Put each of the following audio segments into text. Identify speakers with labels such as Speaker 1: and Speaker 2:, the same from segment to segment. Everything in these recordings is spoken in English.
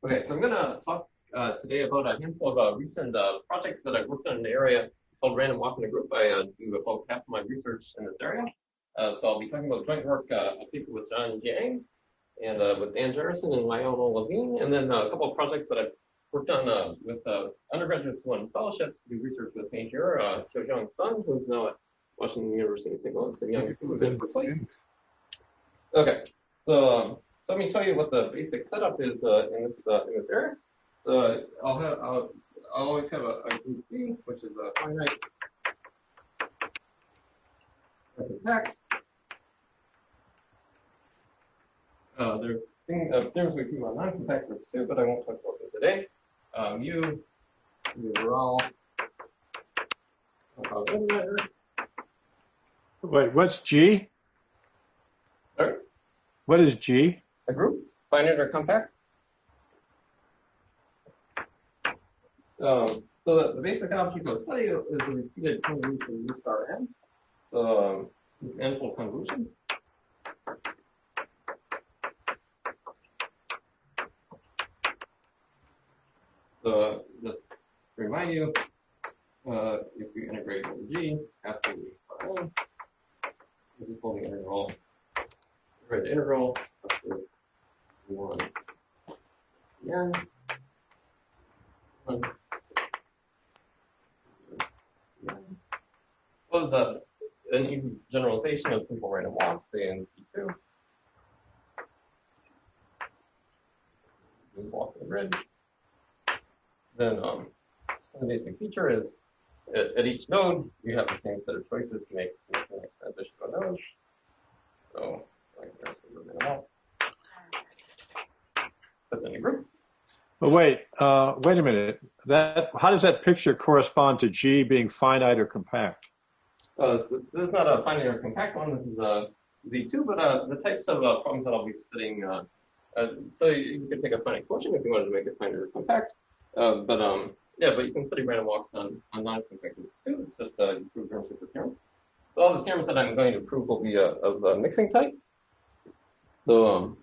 Speaker 1: Okay, so I'm going to talk today about a handful of recent projects that I've worked on in the area called random walk in a group. I do about half of my research in this area. So I'll be talking about joint work, a paper with John Jiang and with Dan Jerison and Lionel Levine, and then a couple of projects that I've worked on with undergraduates who won fellowships to do research with me here, Qiujiang's son, who's now at Washington University in St. Louis, and Young, who's in Berkeley. Okay, so let me tell you what the basic setup is in this area. So I'll always have a group B, which is a finite compact. There's things we do on non-compact groups too, but I won't talk about them today. Mu overall.
Speaker 2: Wait, what's G?
Speaker 1: Sorry?
Speaker 2: What is G?
Speaker 1: A group, finite or compact. So the basic object of study is the repeated convolution U star n. So n-fold convolution. So just to remind you, if you integrate over G after the n, this is called the integral. The integral after 1 n. Well, it's an easy generalization of simple random walks, say in C2. Just walk the grid. Then the basic feature is at each node, you have the same set of choices to make the next transition to a node. So, like there's the random walk. Put in a group.
Speaker 2: But wait a minute. How does that picture correspond to G being finite or compact?
Speaker 1: So this is not a finite or compact one. This is a Z2, but the types of problems that I'll be studying. So you could take a finite quotient if you wanted to make it finite or compact. But you can study random walks on non-compact groups too. It's just you prove terms of the theorem. So all the theorems that I'm going to prove will be of a mixing type. So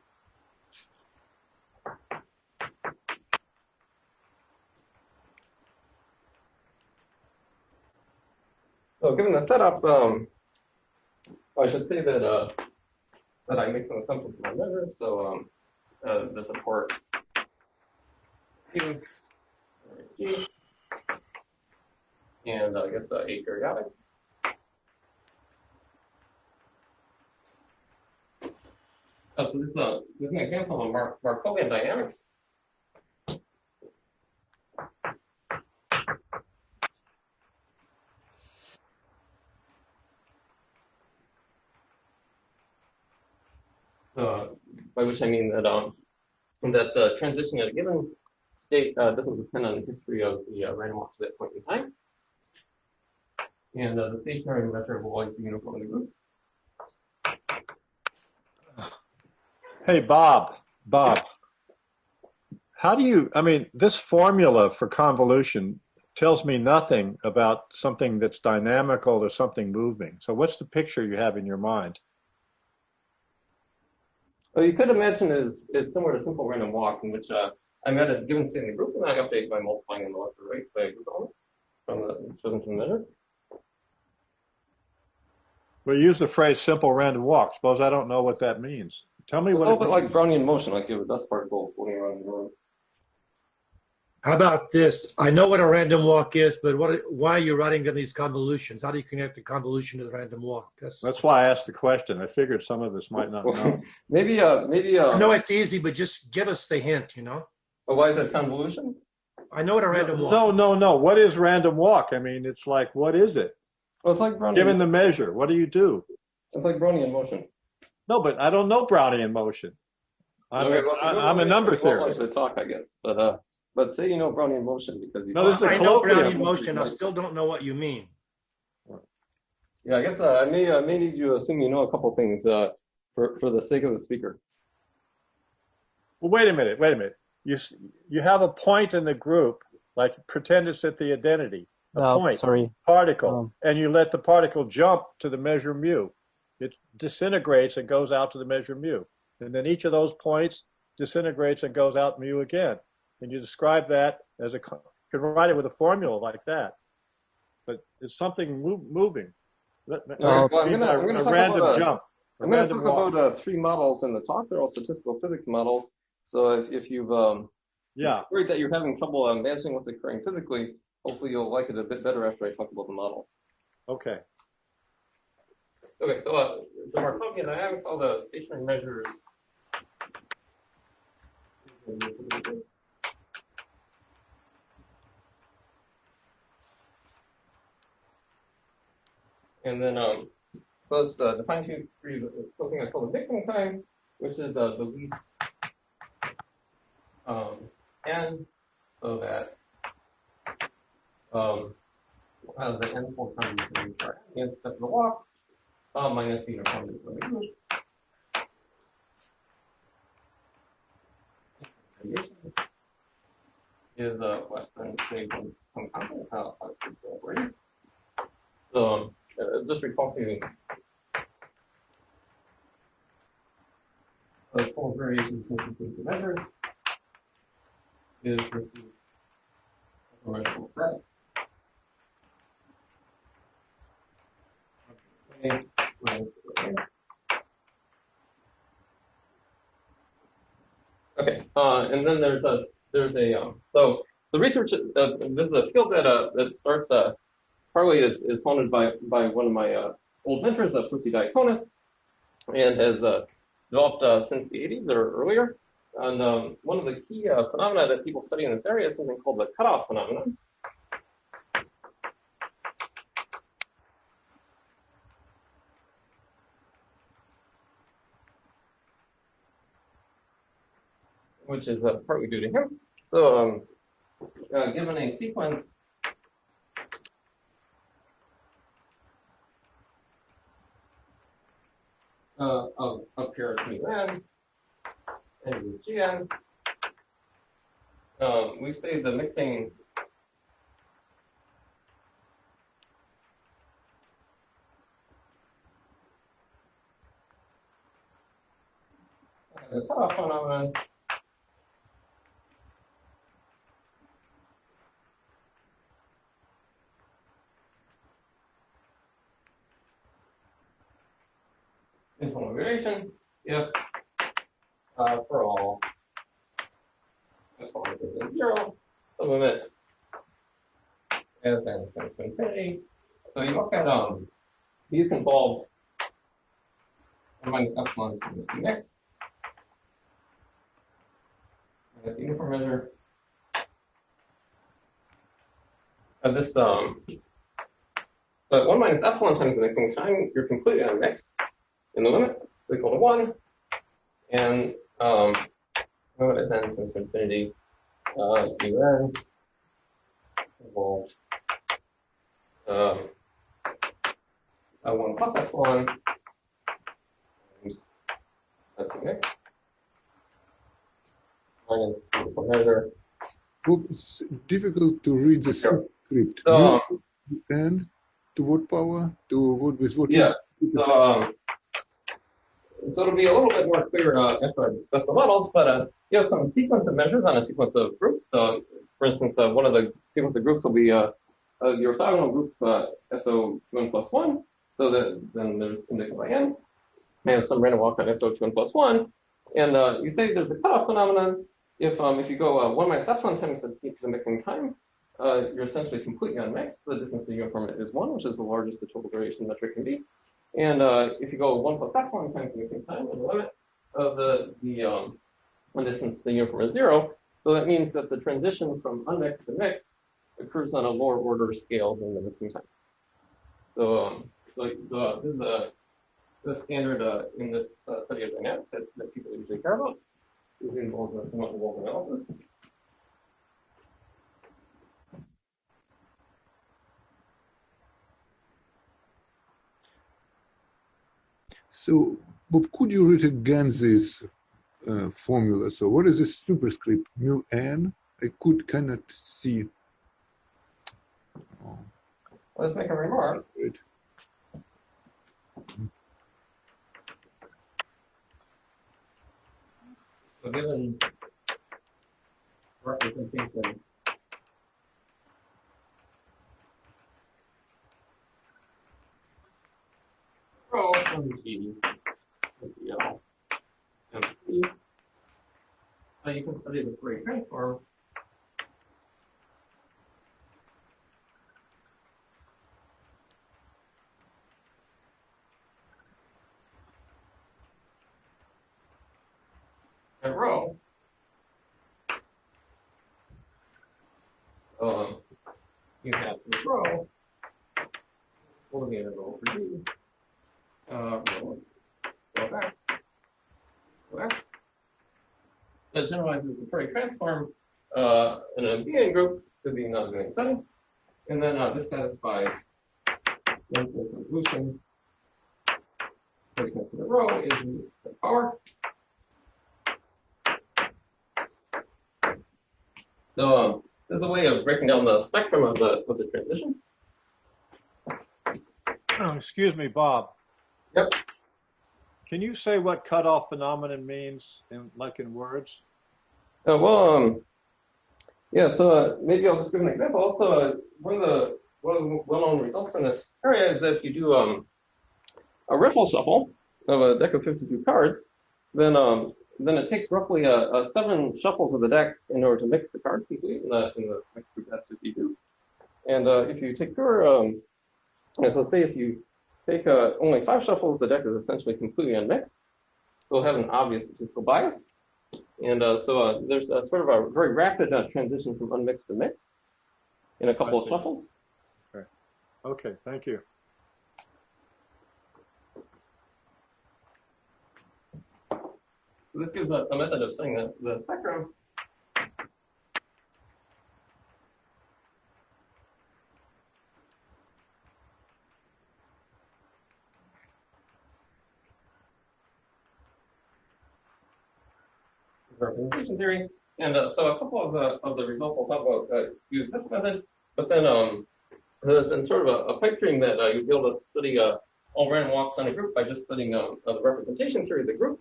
Speaker 1: So given the setup, I should say that I make some assumptions for my measure. So the support Q, G, and I guess aperiodic. So this is an example of Markovian dynamics. By which I mean that the transition at a given state doesn't depend on the history of the random walk to that point in time, and the stationary measure will always be uniform in the group.
Speaker 2: Hey, Bob, how do you, this formula for convolution tells me nothing about something that's dynamical or something moving. So what's the picture you have in your mind?
Speaker 1: Well, you could imagine it's similar to simple random walk, in which I'm at a given state in the group, and I update by multiplying on the left or right by a group element from the chosen from the measure.
Speaker 2: Well, you use the phrase simple random walk. Suppose I don't know what that means. Tell me what it means.
Speaker 1: It's a little bit like Brownian motion, like you have a dust particle floating around the room.
Speaker 3: How about this? I know what a random walk is, but why are you writing down these convolutions? How do you connect the convolution to the random walk?
Speaker 2: That's why I asked the question. I figured some of us might not know.
Speaker 1: maybe.
Speaker 3: No, it's easy, but just give us the hint,
Speaker 1: But why is it convolution?
Speaker 3: I know what a random walk.
Speaker 2: No. What is random walk? It's like, what is it?
Speaker 1: Well, it's like Brownian.
Speaker 2: Given the measure, what do you do?
Speaker 1: It's like Brownian motion.
Speaker 2: No, but I don't know Brownian motion. I'm a number theorist.
Speaker 1: The talk, I guess, but say you know Brownian motion because you.
Speaker 2: No, this is a
Speaker 3: I know
Speaker 2: colloquium.
Speaker 3: Brownian motion. I still don't know what you mean.
Speaker 1: Yeah, I guess I may need you to assume you know a couple things for the sake of the speaker.
Speaker 2: Well, wait a minute. You have a point in the group, like pretend it's at the identity. Particle, and you let the particle jump to the measure mu. It disintegrates and goes out to the measure mu. And then each of those points disintegrates and goes out mu again. and you describe that as you can write it with a formula like that. But it's something moving.
Speaker 1: Well, I'm going to talk
Speaker 2: random jump.
Speaker 1: I'm going to talk about 3 models in the talk. They're all statistical physics models. So if you've worried that you're having trouble managing what's occurring physically, hopefully you'll like it a bit better after I talk about the models.
Speaker 2: Okay.
Speaker 1: Okay, so Markovian dynamics, all the stationary measures. And then let's define something I call the mixing time, which is the least n, so that the n full time is step of the walk minus the uniformity of the English. Is less than, say, some constant. So just recall to the full variation between the measures is received original sets. Okay, and then there's a so the research this is a field that starts partly is founded by one of my old mentors, Percy Diaconis, and has developed since the 80s or earlier. And one of the key phenomena that people study in this area is something called the cutoff phenomenon. Which is partly due to him. So given a sequence of pairs mu n and mu gn, we say the mixing has a cutoff phenomenon in formulation if for all as long as it's 0, the limit as n tends to infinity. So you look at these involved 1 minus epsilon times 2x minus the uniform measure of this so at 1 minus epsilon times the mixing time, you're completely unmixed in the limit equal to 1, and limit as n tends to infinity un involved 1 plus epsilon times epsilon x minus the uniform measure.
Speaker 4: It's difficult to read the script.
Speaker 1: So,
Speaker 4: and to what power? To what with what?
Speaker 1: Yeah. So it'll be a little bit more clear after I discuss the models, but you have some sequence of measures on a sequence of groups. So, for instance, one of the sequence of groups will be your orthogonal group SO2n plus 1. So that then there's index by n. I have some random walk on SO2n plus 1. And you say there's a cutoff phenomenon. If you go 1 minus epsilon times the mixing time, you're essentially completely unmixed. The distance to the uniform is 1, which is the largest the total variation metric can be. And if you go 1 plus epsilon times the mixing time, the limit of the distance to the uniform is 0. So that means that the transition from unmixed to mixed occurs on a lower order scale than the mixing time. So this is the standard in this study of dynamics that people usually care about. It involves a somewhat involved analysis.
Speaker 4: So, Bob, could you read again this formula? So, what is this superscript mu n? I cannot see. Oh.
Speaker 1: Let's make a remark.
Speaker 4: Right.
Speaker 1: So given representation. Rho MG, MGL, MP. Now you can study the Fourier transform. And rho, you have this rho, holding it rho for D, rho of X, rho X. That generalizes the Fourier transform in an abelian group to be non-abelian setting. And then this satisfies the convolution. For the rho is the power. So there's a way of breaking down the spectrum of the transition.
Speaker 2: Oh, excuse me, Bob.
Speaker 1: Yep.
Speaker 2: Can you say what cutoff phenomenon means in words?
Speaker 1: Yeah. So maybe I'll just give an example. Also, one of the well-known results in this area is that if you do a riffle shuffle of a deck of 52 cards, then it takes roughly 7 shuffles of the deck in order to mix the cards completely in the mixed group S52. And if you take pure, so say if you take only 5 shuffles, the deck is essentially completely unmixed. It'll have an obvious statistical bias. And so there's sort of a very rapid transition from unmixed to mixed in a couple of shuffles.
Speaker 2: Okay, thank you.
Speaker 1: So this gives a method of studying the spectrum. Representation theory. And so a couple of the results I'll talk about use this method, but then there's been sort of a pipe dream that you'll be able to study all random walks on a group by just studying the representation theory of the group.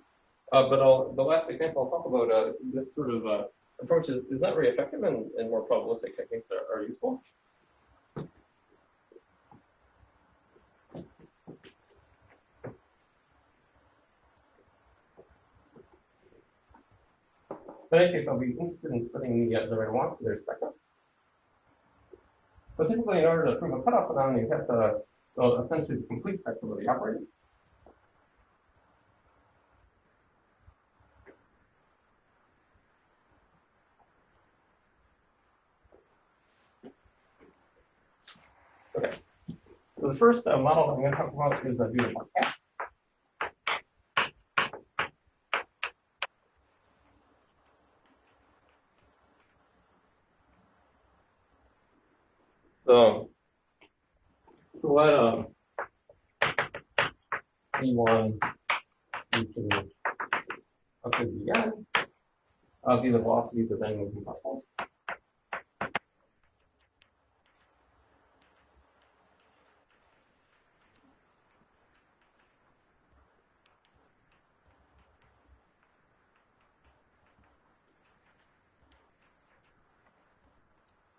Speaker 1: But the last example I'll talk about, this sort of approach is not very effective, and more probabilistic techniques are useful. In any case, I'll be interested in studying the random walks of their spectrum. But typically, in order to prove a cutoff phenomenon, you have to essentially the complete spectrum of the operator. Okay. So the first model I'm going to talk about is due to cats. So let E1, E2, up to the end, be the velocities of any moving particles.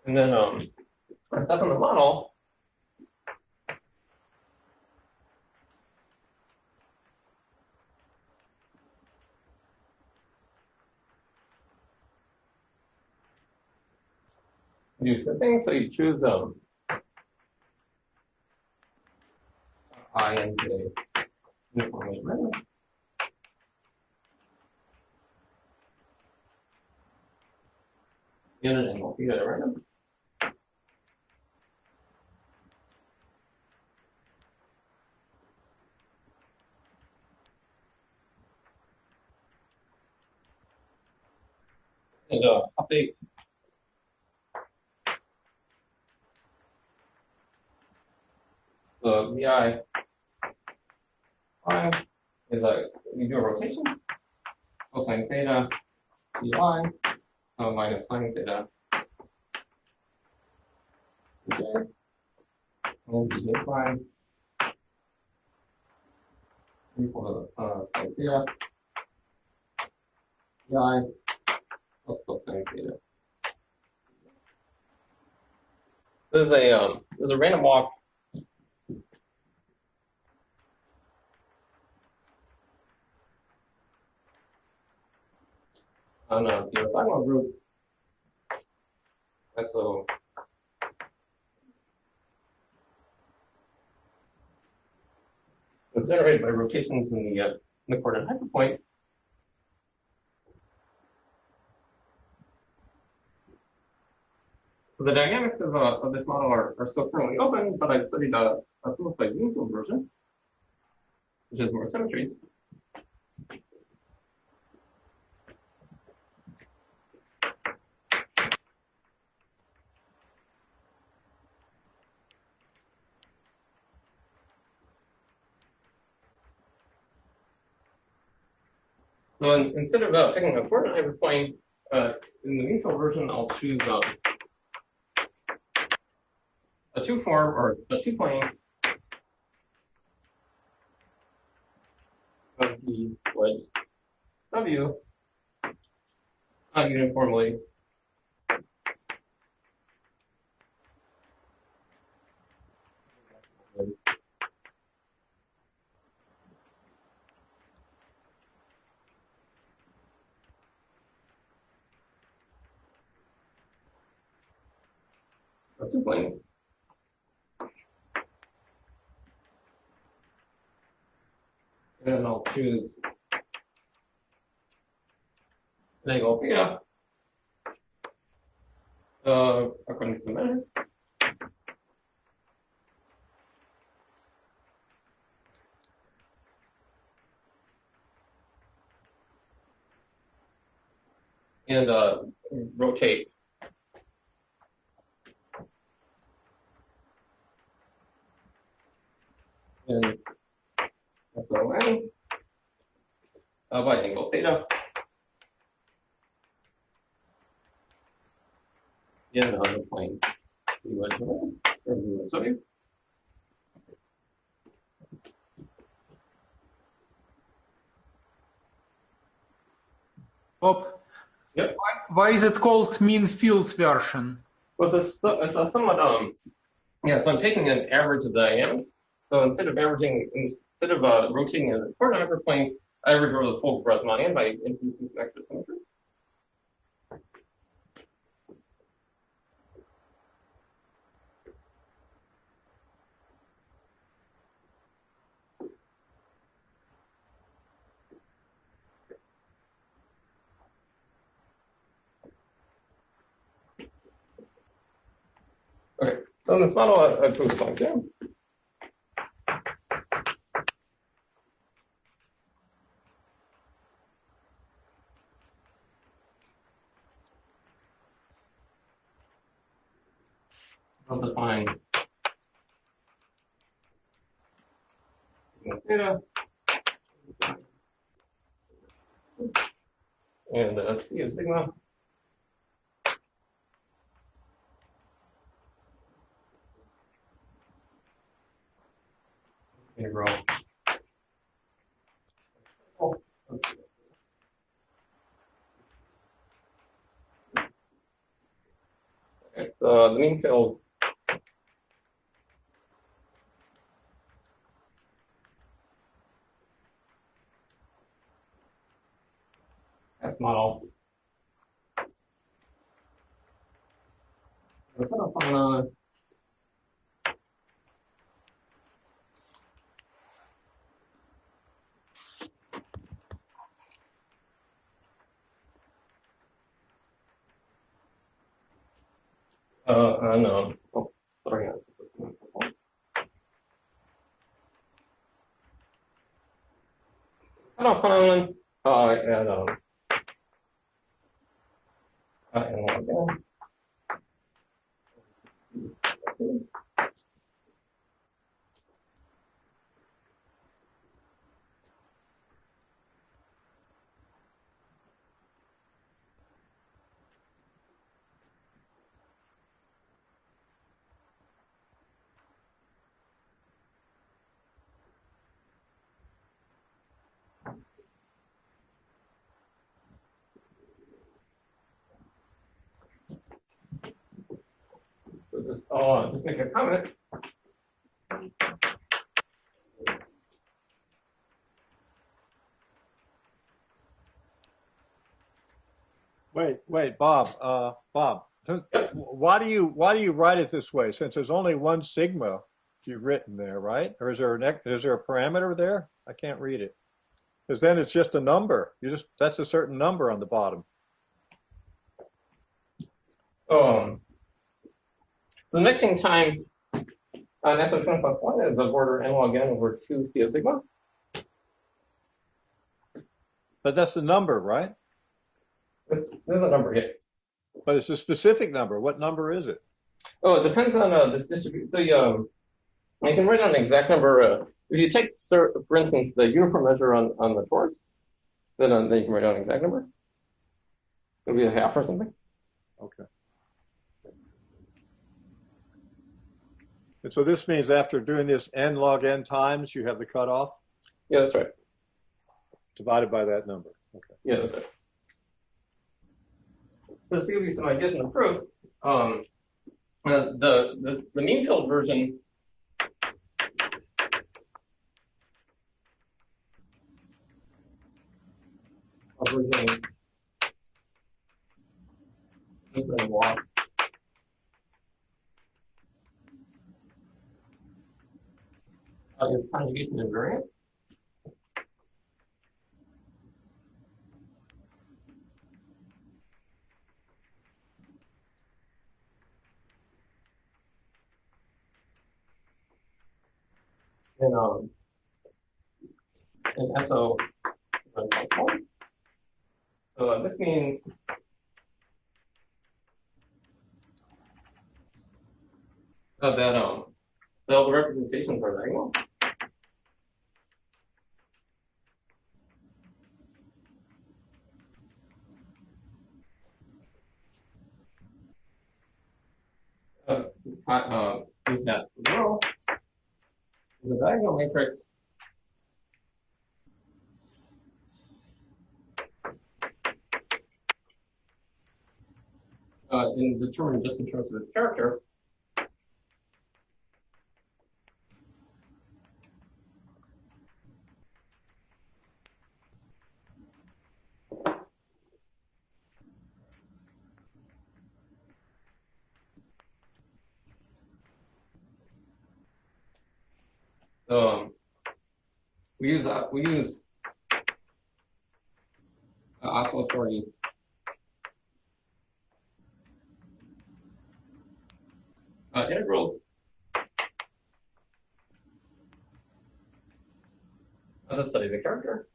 Speaker 1: And then a step in the model, you do two things. So you choose I and J uniformly random. Unit and multi at random. And update the VI is you do a rotation, cosine theta VI minus sine theta J, and DJ prime equal to sine theta VI plus cosine theta There's a random walk on the orthogonal group. So it's generated by rotations in the coordinate hyperpoint. So the dynamics of this model are still currently open, but I've studied a simplified uniform version, which has more symmetries. So instead of picking a coordinate hyperplane, in the neutral version, I'll choose a two-form or a two-plane of the wedge W uniformly of two planes. And then I'll choose an angle theta according to the measure. And rotate in SON by angle theta. And on the plane W.
Speaker 5: Bob,
Speaker 1: Yep.
Speaker 5: Why is it called mean field version?
Speaker 1: Well, it's a somewhat yeah. So I'm taking an average of the dynamics. So instead of rotating in the coordinate hyperplane, I average over the full Brezmanian by introducing some extra symmetry. Okay, so in this model, I proved point two. I'll define theta and C of sigma. Integral. Okay, so the mean field X model. The cutoff phenomenon no. Oh, sorry. Cutoff phenomenon and again. just make a comment.
Speaker 2: Wait, Bob. Bob, why do you write it this way? Since there's only one sigma you've written there, right? Or is there a parameter there? I can't read it. Because then it's just a number. That's a certain number on the bottom.
Speaker 1: So the mixing time on SO20 plus 1 is of order n log n over 2 C of sigma.
Speaker 2: But that's the number, right?
Speaker 1: This is a number here.
Speaker 2: But it's a specific number. What number is it?
Speaker 1: Oh, it depends on this distribution. So you can write down an exact number. If you take, for instance, the uniform measure on the torus, then you can write down an exact number. It'll be a half or something.
Speaker 2: Okay. And so this means after doing this n log n times, you have the cutoff?
Speaker 1: Yeah, that's right.
Speaker 2: Divided by that number. Okay.
Speaker 1: Yeah, that's right. So to give you some ideas in the proof, the mean field version of version is conjugation invariant. In SO plus 1. So this means that all the representations are diagonal. We've got the row, the diagonal matrix. In determined just in terms of its character. We use oscillatory integrals to study the character.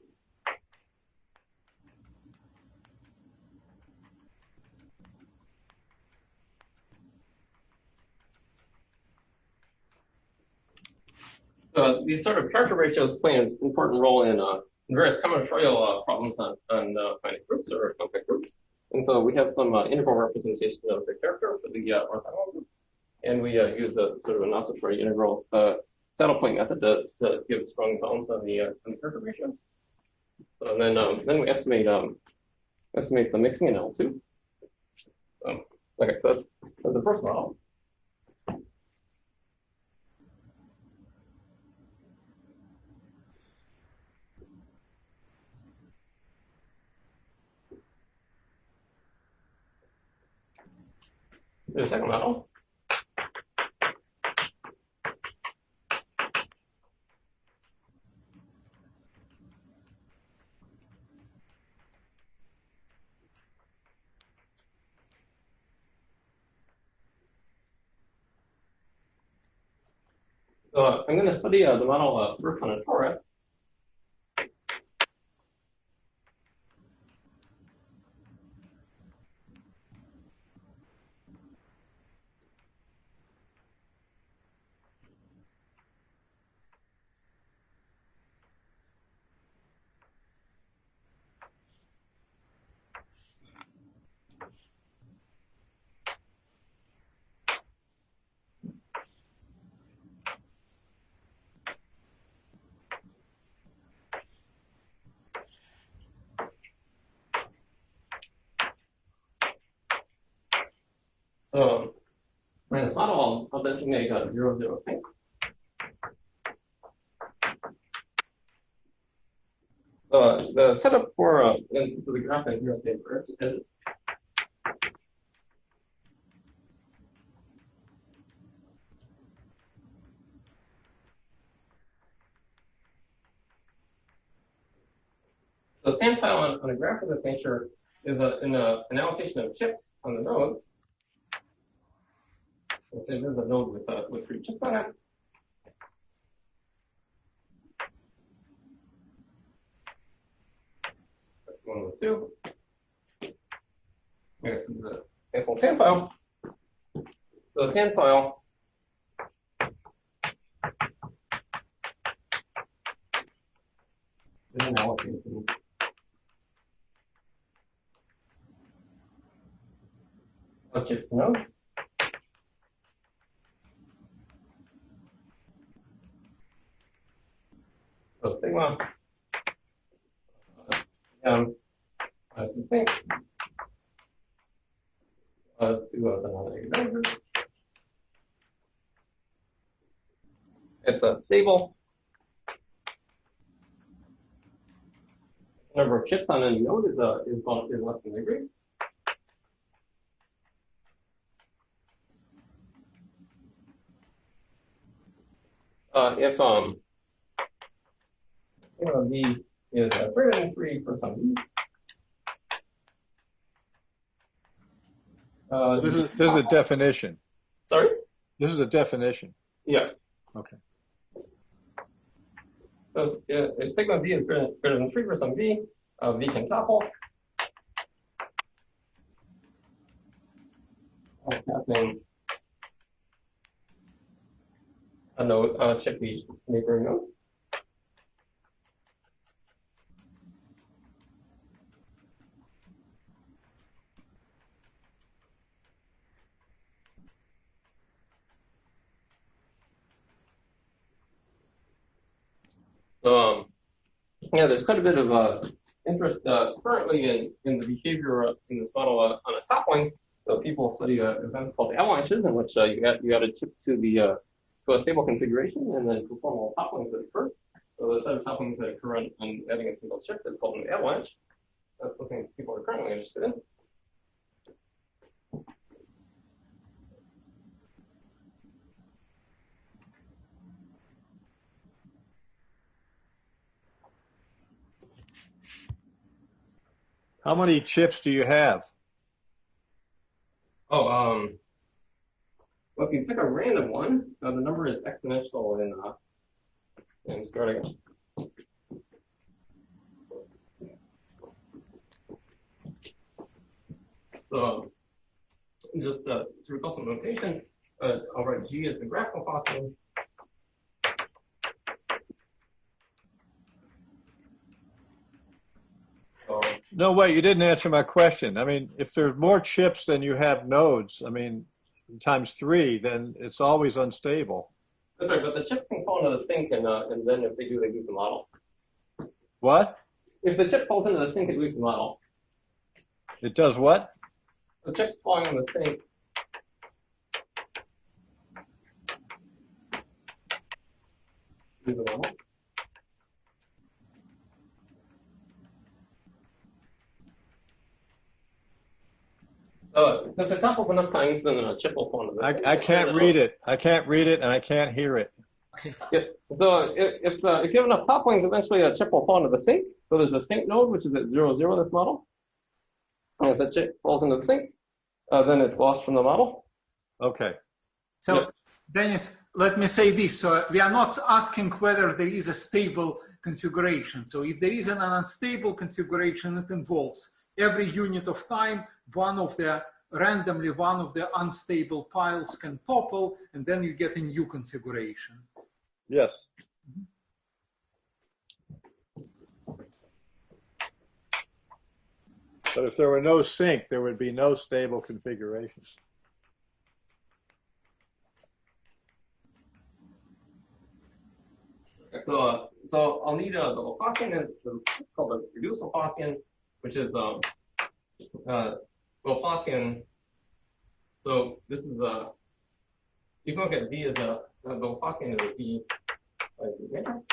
Speaker 1: So these sort of character ratios play an important role in various combinatorial problems on finite groups or compact groups. And so we have some integral representation of the character for the orthogonal group. And we use a sort of an oscillatory integral saddle point method to give strong bounds on the character ratios. So then we estimate the mixing in L2. Okay, so that's the first model. The second model. So I'm going to study the model Brook on a torus. So And this model, I'll designate a 0, 0 sink. The setup for so the graph and zero state is the sandpile on a graph of this nature is an allocation of chips on the nodes. So say there's a node with 3 chips on it. One with 2. Okay, so the sample sandpile. So the sandpile is an allocation of chips nodes. So sigma as the sink to the negative number. It's stable. The number of chips on any node is less than degree. If sigma v is greater than 3 for some v.
Speaker 2: This is a definition.
Speaker 1: Sorry?
Speaker 2: This is a definition.
Speaker 1: Yeah.
Speaker 2: Okay.
Speaker 1: So if sigma v is greater than 3 for some v, v can topple. Passing a node, check the neighboring node. So yeah, there's quite a bit of interest currently in the behavior in this model on a toppling. So people study events called avalanches, in which you got a chip to a stable configuration and then perform all topplings that occur. So the set of topplings that occur on adding a single chip is called an avalanche. That's something people are currently interested in.
Speaker 2: How many chips do you have?
Speaker 1: Oh, well, if you pick a random one, the number is exponential in starting. So just to recall some notation, I'll write G as the graphical Gaussian.
Speaker 2: No, wait, you didn't answer my question. I mean, if there's more chips than you have nodes, I mean, times 3, then it's always unstable.
Speaker 1: That's right, but the chips can fall into the sink, and then if they do, they lose the model.
Speaker 2: What?
Speaker 1: If the chip falls into the sink, it loses the model.
Speaker 2: It does what?
Speaker 1: The chip's falling in the sink. Lose the model. So if it topples enough times, then a chip will fall into the sink.
Speaker 2: I can't read it. I can't read it, and I can't hear it.
Speaker 1: Yeah. So if you have enough topplings, eventually a chip will fall into the sink. So there's a sink node, which is at 0, 0 in this model. And if the chip falls into the sink, then it's lost from the model.
Speaker 2: Okay.
Speaker 5: So,
Speaker 1: Yep.
Speaker 5: Dennis, let me say this. So we are not asking whether there is a stable configuration. So if there is an unstable configuration, it involves every unit of time, randomly one of the unstable piles can topple, and then you get a new configuration.
Speaker 2: Yes. But if there were no sink, there would be no stable configurations.
Speaker 1: So I'll need the Laplacian, and it's called the reduced Laplacian, which is Laplacian. So this is you can look at V as the Gaussian is a V by the matrix.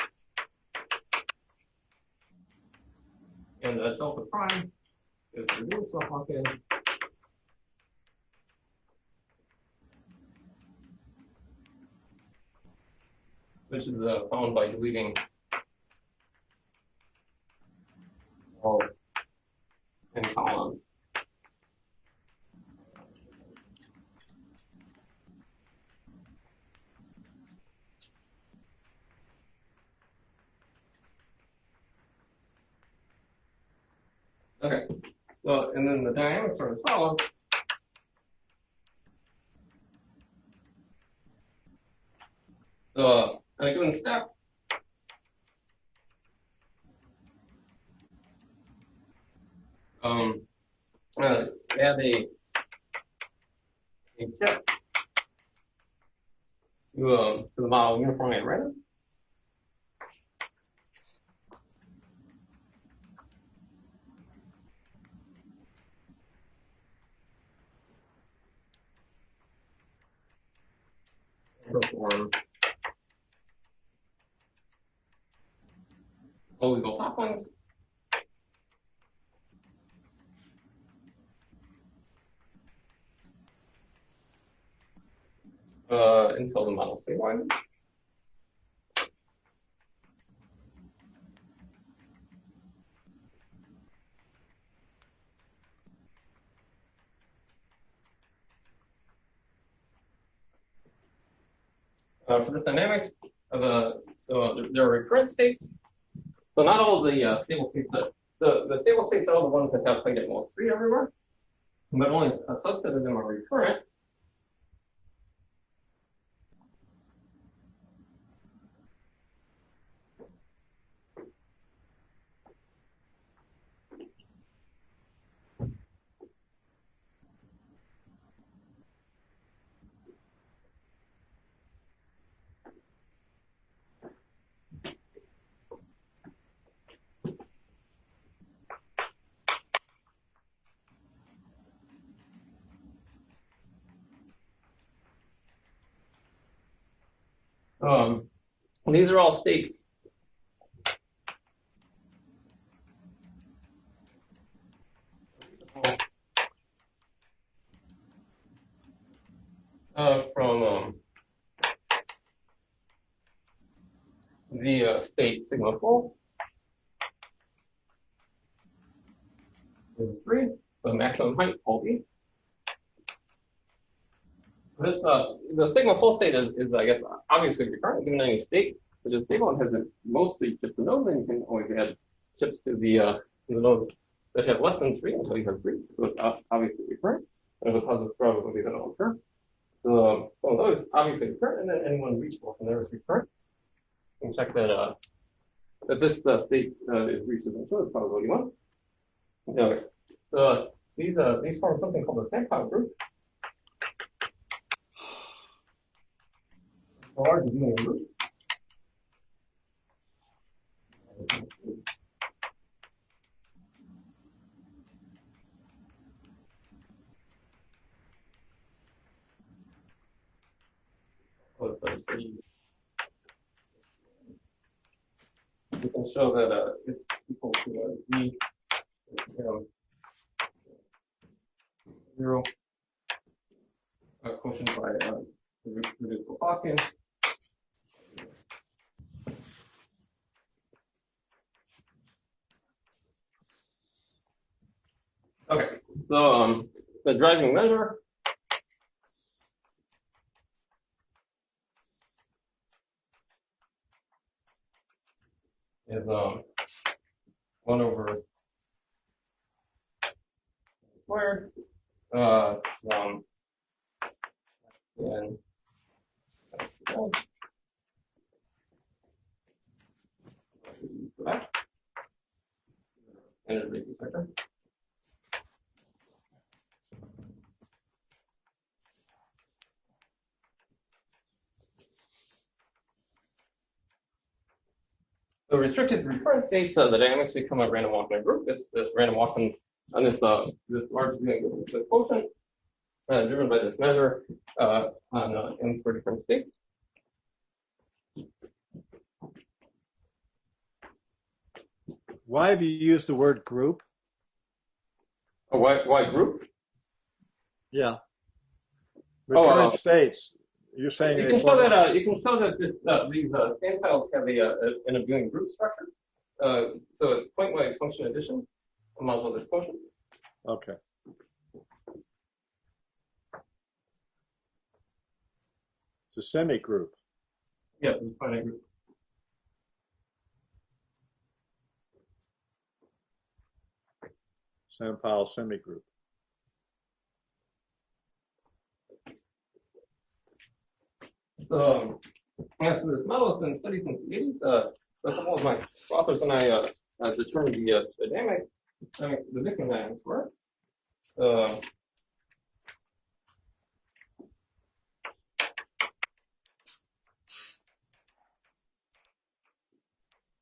Speaker 1: And delta prime is the reduced Gaussian. Which is found by deleting all in column. Okay, so and then the dynamics are as follows. So at a given step, add a chip to the model uniformly at random. Perform illegal toppings. Until the model stabilizes. For this dynamics of there are recurrent states. So not all of the stable states, the stable states are all the ones that have played at most 3 everywhere, but only a subset of them are recurrent. These are all states. From the state sigma full is 3, so maximum height will be. This the sigma full state is I guess obviously recurrent given any state which is stable and has mostly chips to node, then you can always add chips to the nodes that have less than 3 until you have 3. So it's obviously recurrent. There's a positive probability that it'll occur. So those obviously recurrent, and then anyone reachable from there is recurrent. You can check that that this state is reached as it's probability 1. Okay. So these form something called the sandpile group. Large abelian group. We can show that it's equal to Z 0 quotient by the reducible Gaussian. Okay, so the driving measure is 1 over squared some and select and a basic vector. The restricted recurrent states, the dynamics become a random walk in a group. It's the random walk on this large quotient. driven by this measure on n for different states.
Speaker 2: Why have you used the word group?
Speaker 1: Oh, why group?
Speaker 2: Yeah. Recurrent states. You're saying
Speaker 1: you can show that this, these sandpiles have an abelian group structure. So it's pointwise function addition, a model of this quotient.
Speaker 2: Okay. It's a semi-group.
Speaker 1: Yeah, it's a finite group.
Speaker 2: Sandpile semi-group.
Speaker 1: So, yeah, so this model has been studied since the 80s. A couple of my authors and I determined the dynamics, the mixing dynamics for it. So,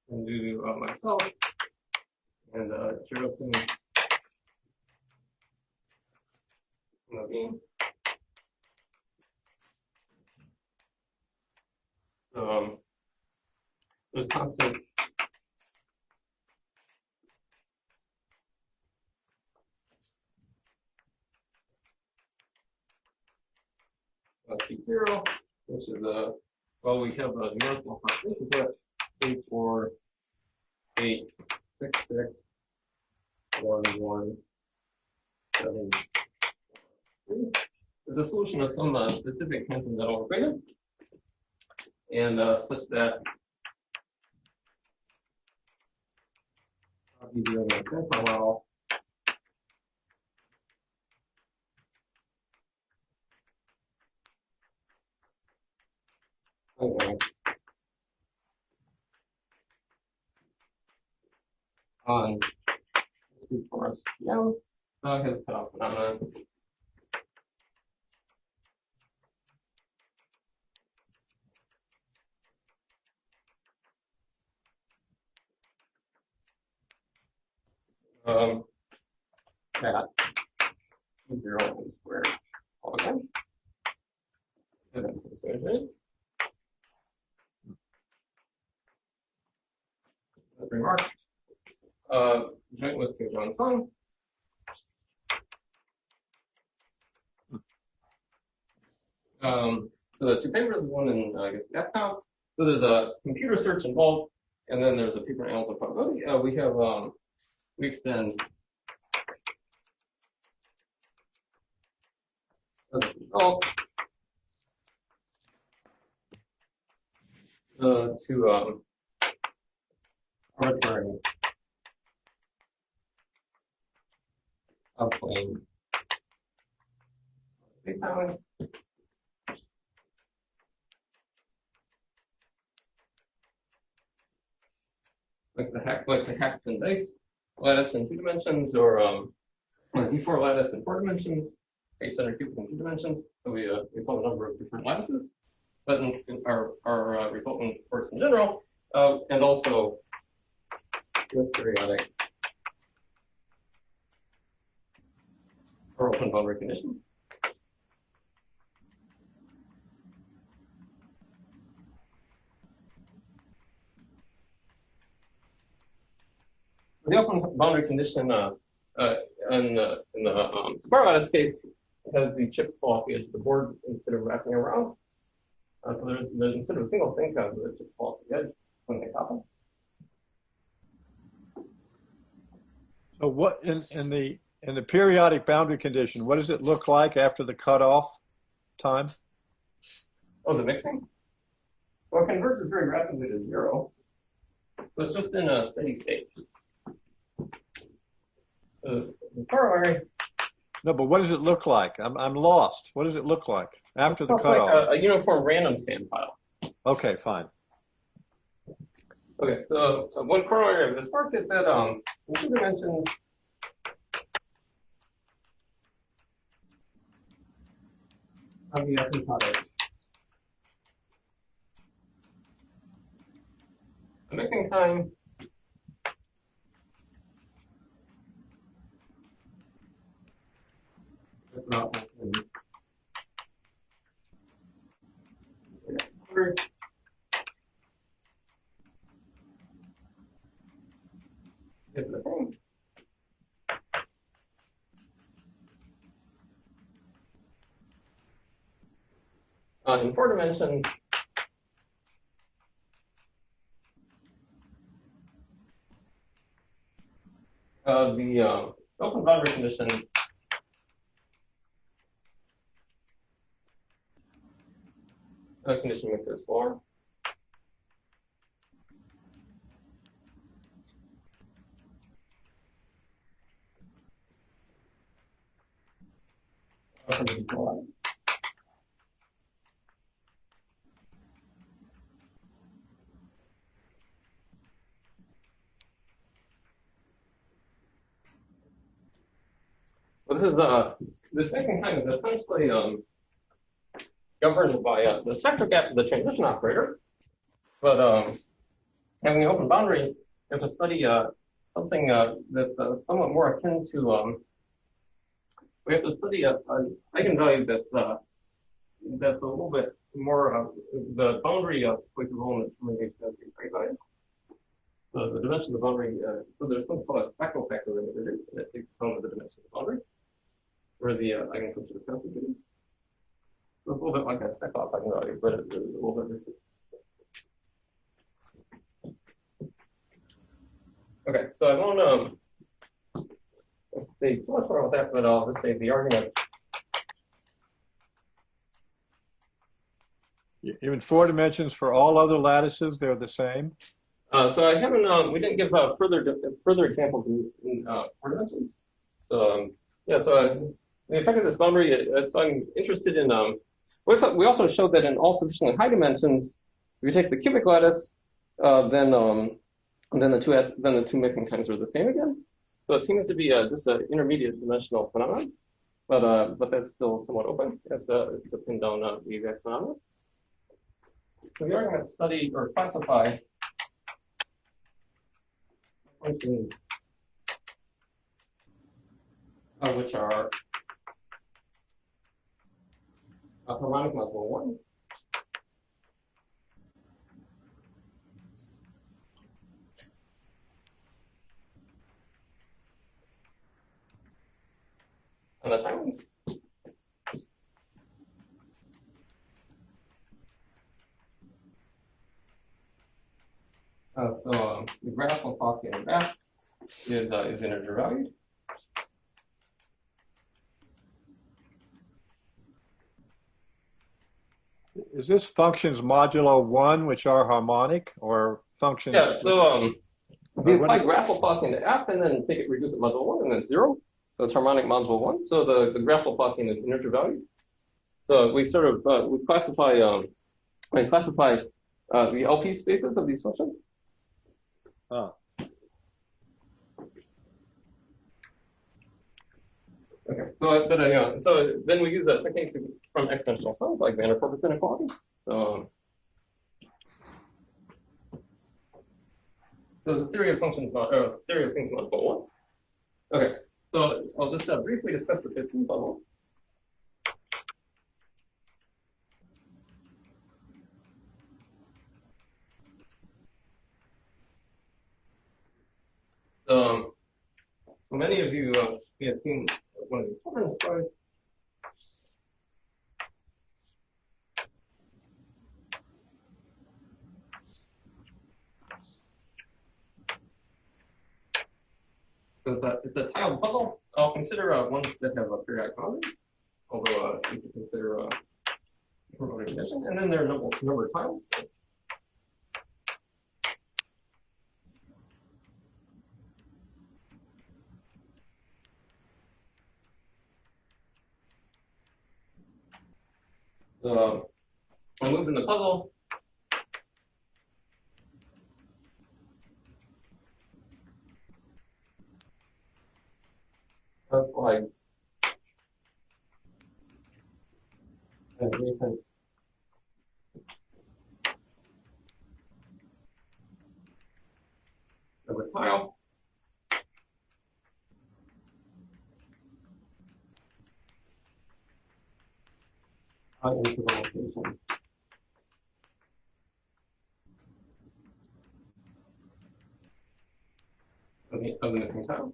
Speaker 1: and do myself and Jeroson Naveen. So there's constant C0, which is well, we have a numerical constant, but 8, 4, 8, 6, 6, 1, 1, 7, 3. Is a solution of some specific transcendental equation, and such that I'll be doing a sample model. Okay. On torus, yeah, has cutoff phenomenon. That 0 squared all again. And then persuasion. Remark. Joint with John Song. So the two papers, one in I guess FCOM. So there's a computer search involved, and then there's a paper in Annals of Probability. We have we extend this result to arbitrary upplane space-time. Like the hex and dice lattice in 2 dimensions, or D4 lattice in 4 dimensions, A-centered cubic in 2 dimensions. So we solve a number of different lattices, but in our resultant works in general, and also with periodic or open boundary condition. The open boundary condition in the smart lattice case has the chips fall off the edge of the board instead of wrapping around. So there's instead of a single thing, the chips fall off the edge when they happen.
Speaker 2: So what in the periodic boundary condition, what does it look like after the cutoff time?
Speaker 1: Oh, the mixing? Well, it converges very rapidly to 0. So it's just in a steady state. The corollary.
Speaker 2: No, but what does it look like? I'm lost. What does it look like after the cutoff?
Speaker 1: It's like a uniform random sandpile.
Speaker 2: Okay, fine.
Speaker 1: Okay, so one corollary of this work is that in 2 dimensions, of the asymptotic, the mixing time is about is the same. In 4 dimensions, the open boundary condition condition makes this 4. Well, this second kind is essentially governed by the spectral gap of the transition operator. But having an open boundary, you have to study something that's somewhat more akin to. We have to study an eigenvalue that's a little bit more. The boundary plays a role in determining the eigenvalue. So the dimension of the boundary. So there's something called a spectral factor limit, and it takes account of the dimension of the boundary, where the eigenfunction is calculated. So it's a little bit like a step-off eigenvalue, but it's a little bit different. Okay, so I won't say too much more about that, but I'll just say the arguments.
Speaker 2: Even 4 dimensions for all other lattices, they're the same?
Speaker 1: So I haven't, we didn't give further examples in 4 dimensions. So yeah, so the effect of this boundary, so I'm interested in, we also showed that in all sufficiently high dimensions, if you take the cubic lattice, then the two mixing times are the same again. So it seems to be just an intermediate dimensional phenomenon, but that's still somewhat open. It's a pin down the exact phenomenon. So the arguments study or classify functions which are harmonic module 1. And the timings. So the graphical Gaussian graph is integer valued.
Speaker 2: Is this functions modulo 1, which are harmonic, or functions?
Speaker 1: Yeah, so you apply graphical Gaussian to f and then take it, reduce it modulo 1, and then 0. So it's harmonic modulo 1. So the graphical Gaussian is integer valued. So we sort of we classify the LP spaces of these functions.
Speaker 2: Oh.
Speaker 1: Okay, so then we use techniques from exponential sums like Van der Purpose inequality. So there's a theory of functions, theory of things modulo 1. Okay, so I'll just briefly discuss the 15th level. So many of you may have seen one of these children's stories. So it's a tiled puzzle. I'll consider ones that have a periodic boundary, although you can consider a boundary condition, and then there are number of tiles. So I moved in the puzzle. Slides and recent number tile. Into the location. the missing tile.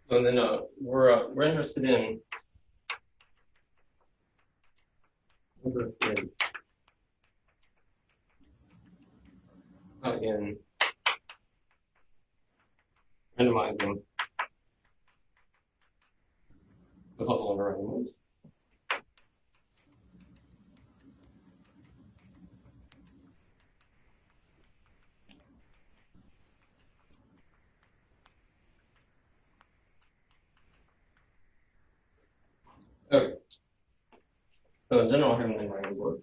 Speaker 1: So and then we're interested in in randomizing the puzzle over random moves. Okay. So in general, I have an in-random board.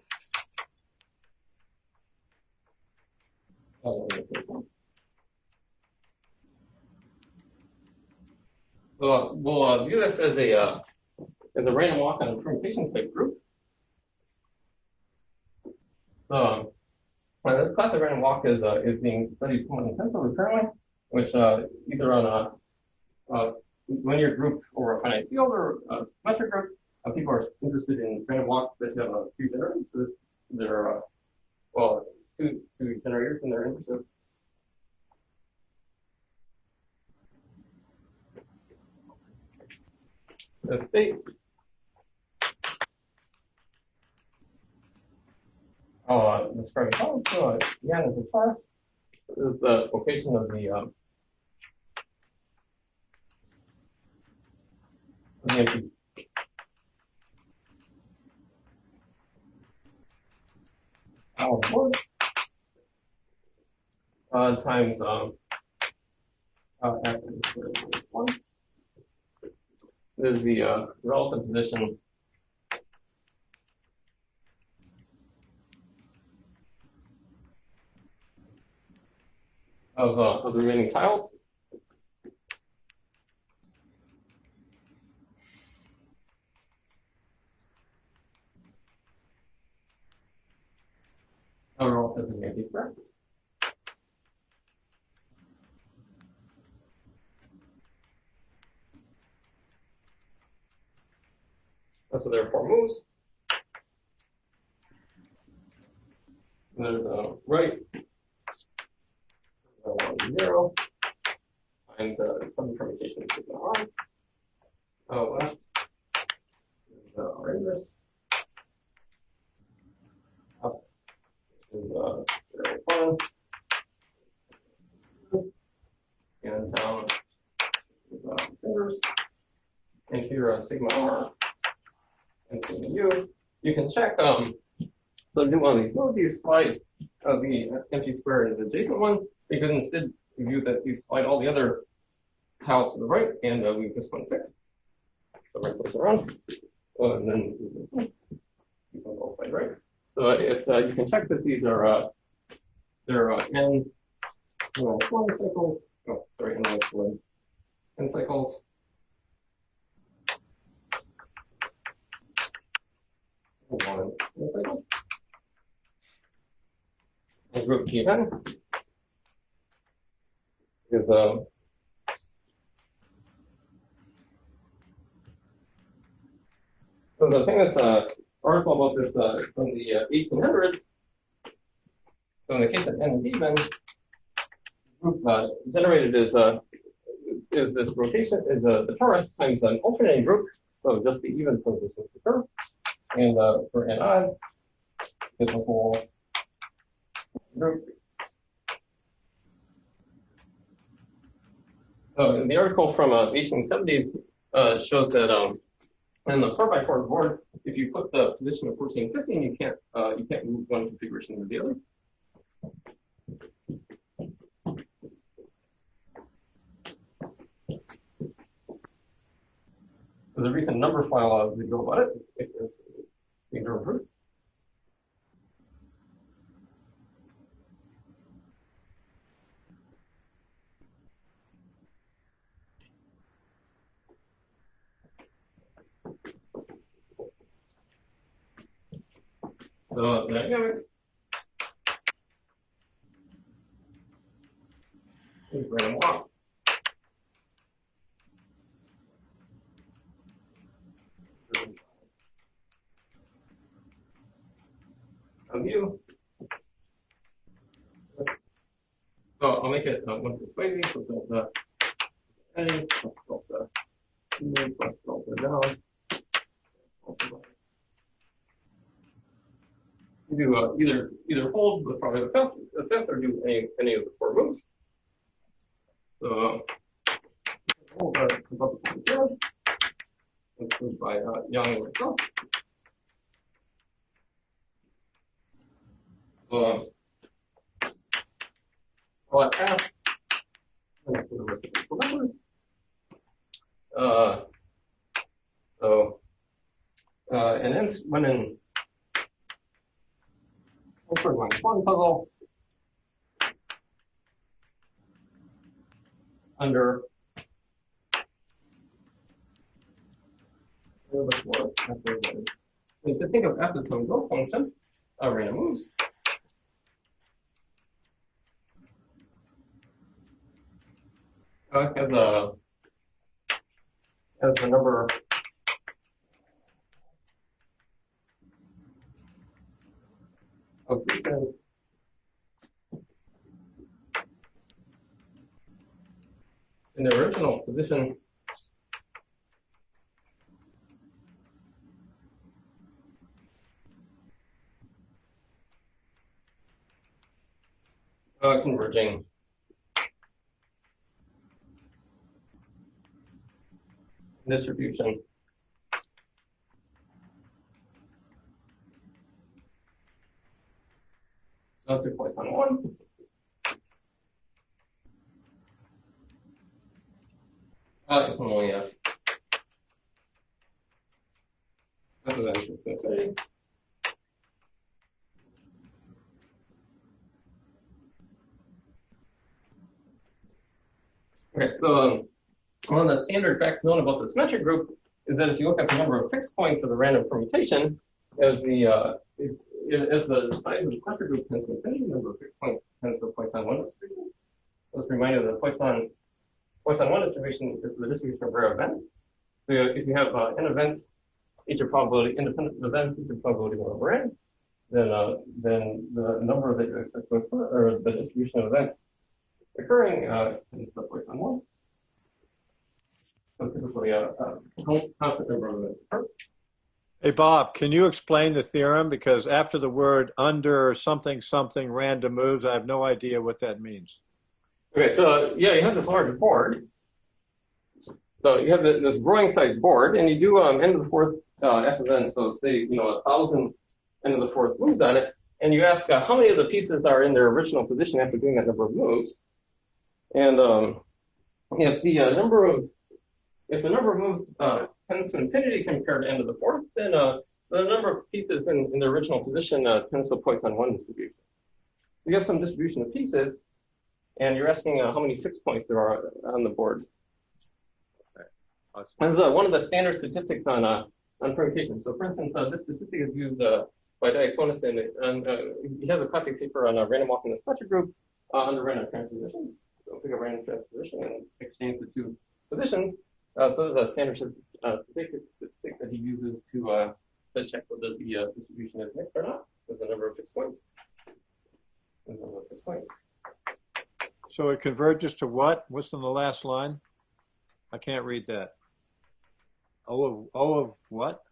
Speaker 1: So we'll view this as a random walk on a permutation type group. So this class of random walk is being studied somewhat intensively currently, which either on a linear group or a finite field or a symmetric group, people are interested in random walks that have a few generators. So there are two generators and they're interested. The states. I'll describe it all. So again, as a torus, this is the location of the empty board times S is 1. This is the relative position of the remaining tiles. Relative to the empty square. So there are 4 moves. And there's a right, 0, times some permutation of sigma r. Left is r inverse. Up is 0, 1. And down is inverse. And here sigma r. And sigma u, you can check. So do one of these modes, you slide the empty square into the adjacent one. You can instead view that you slide all the other tiles to the right, and leave this one fixed. So right goes around, and then this one. These ones all slide right. So it's you can check that these are they're n -1 cycles. Oh, sorry, n-1 n cycles. One cycle. And group G10 is so the famous article about this from the 1800s. So in the case that n is even, group generated is this rotation is the torus times an alternating group. So just the even positions occur. And for n odd, it's a whole group. So the article from the 1870s shows that in the 4x4 board, if you put the position of 14, 15, you can't move one configuration to the other. There's a recent number file video about it. So the dynamics is random walk. view. So I'll make it 1 to wavy, so delta A plus delta E plus delta down. You do either hold with probably the fifth or do any of the 4 moves. So hold above the zero. That's moved by Young and myself. I'll add F. And for the rest of the numbers. And then when in -1 puzzle under and so think of F as some go function, random moves. As the number of pieces in the original position converging distribution to Poisson 1. If only representation infinity. Okay, so one of the standard facts known about the symmetric group is that if you look at the number of fixed points of a random permutation, as the size of the symmetric group tends to infinity, the number of fixed points tends to Poisson 1 distribution. Let's remind you that the Poisson 1 distribution is the distribution of rare events. So if you have n events, each are probability independent events, each are probability 1 over n, then the number that you expect to occur, or the distribution of events occurring is the Poisson 1. So typically a constant number of events occur.
Speaker 2: Hey, Bob, can you explain the theorem? Because after the word under something something random moves, I have no idea what that means.
Speaker 1: Okay, so yeah, you have this large board. So you have this growing size board, and you do n to the 4th f of n. So say 1,000 n to the 4th moves on it, and you ask how many of the pieces are in their original position after doing that number of moves. And if the number of moves tends to infinity compared to n to the 4th, then the number of pieces in the original position tends to a Poisson 1 distribution. You have some distribution of pieces, and you're asking how many fixed points there are on the board. That's one of the standard statistics on permutation. So, for instance, this statistic is used by Diaconis, and he has a classic paper on random walking in the symmetric group under random transposition. So pick a random transposition and exchange the 2 positions. So there's a standard statistic that he uses to check whether the distribution is mixed or not. There's the number of fixed points.
Speaker 2: So it converges to what? What's in the last line? I can't read that. O of what?